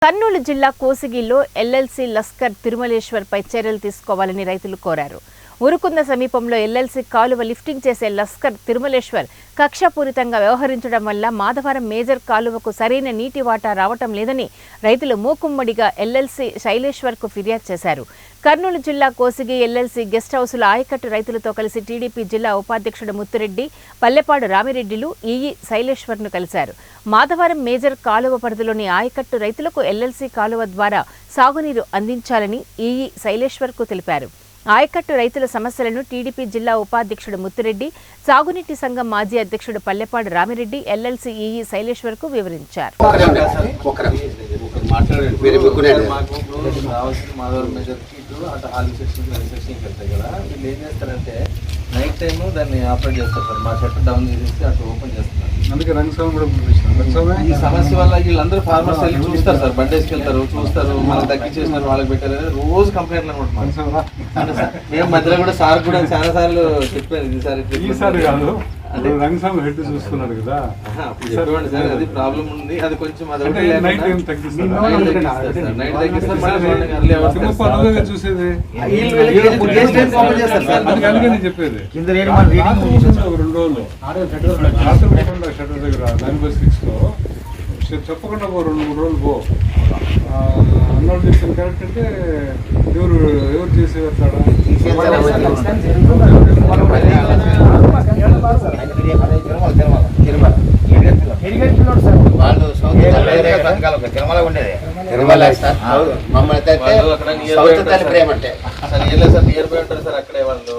కర్నూలు జిల్లా కోసిగిలో ఎల్ఎల్సి లస్కర్ తిరుమలేశ్వర్పై చర్యలు తీసుకోవాలని రైతులు కోరారు. ఉరుకుంద సమీపంలో ఎల్ఎల్సి కాలువ లిఫ్టింగ్ చేసే లస్కర్ తిరుమలేశ్వర్ కక్షపూరితంగా వ్యవహరించడం వల్ల మాధవరం మేజర్ కాలువకు సరైన నీటి వాటా రావటం లేదని రైతులు మూకుమ్మడిగా ఎల్ఎల్సి శైలేశ్వర్కు ఫిర్యాదు చేశారు. కర్నూలు జిల్లా కోసిగి ఎల్ఎల్సి గెస్ట్ హౌసుల ఆయకట్టు రైతులతో కలిసి టీడీపీ జిల్లా ఉపాధ్యక్షుడు ముత్తురెడ్డి, పల్లెపాడు రామిరెడ్డిలు ఈఈ శైలేశ్వర్ను కలిశారు. మాధవరం మేజర్ కాలువ పరిధిలోని ఆయకట్టు రైతులకు ఎల్ఎల్సి కాలువ ద్వారా సాగునీరు అందించాలని ఈఈ శైలేశ్వర్కు తెలిపారు. ఆయకట్టు రైతుల సమస్యలను టీడీపీ జిల్లా ఉపాధ్యక్షుడు ముత్తురెడ్డి, సాగునీటి సంఘం మాజీ అధ్యక్షుడు పల్లెపాడు రామిరెడ్డి ఎల్ఎల్సి ఈఈ శైలేశ్వర్కు వివరించారు. నైట్ టైము దాన్ని ఆపరేట్ చేస్తారు సార్. మా షట్టర్ డౌన్ చేసేసి అటు ఓపెన్ చేస్తున్నారు. అందుకే ఈ సమస్య వల్ల వీళ్ళందరూ ఫార్మర్స్ వెళ్ళి చూస్తారు సార్, బండి వేసుకెళ్తారు, చూస్తారు, మనకు తగ్గించేసినారు, వాళ్ళకి పెట్టారు, రోజు కంప్లైంట్లు అనమాట. మేము మధ్యలో కూడా సార్ కూడా చాలా సార్లు చెప్పాను, ఈసారి కాదు రంగస్వామి హెడ్ చూసుకున్నాడు కదా, చెప్పండి సార్ అది ప్రాబ్లం ఉంది, అది కొంచెం చూసేది చెప్పేది 2 రోజులు షటర్ దగ్గర 9/6 లో చెప్పకుండా 2-3 రోజులు పో అన్నోళ్ళు చేసిన కరెక్ట్ అంటే ఎవరు చేసేవారు తిరుమల ఉండేది మమ్మల్ని నియర్ బై ఉంటారు సార్, అక్కడే వాళ్ళు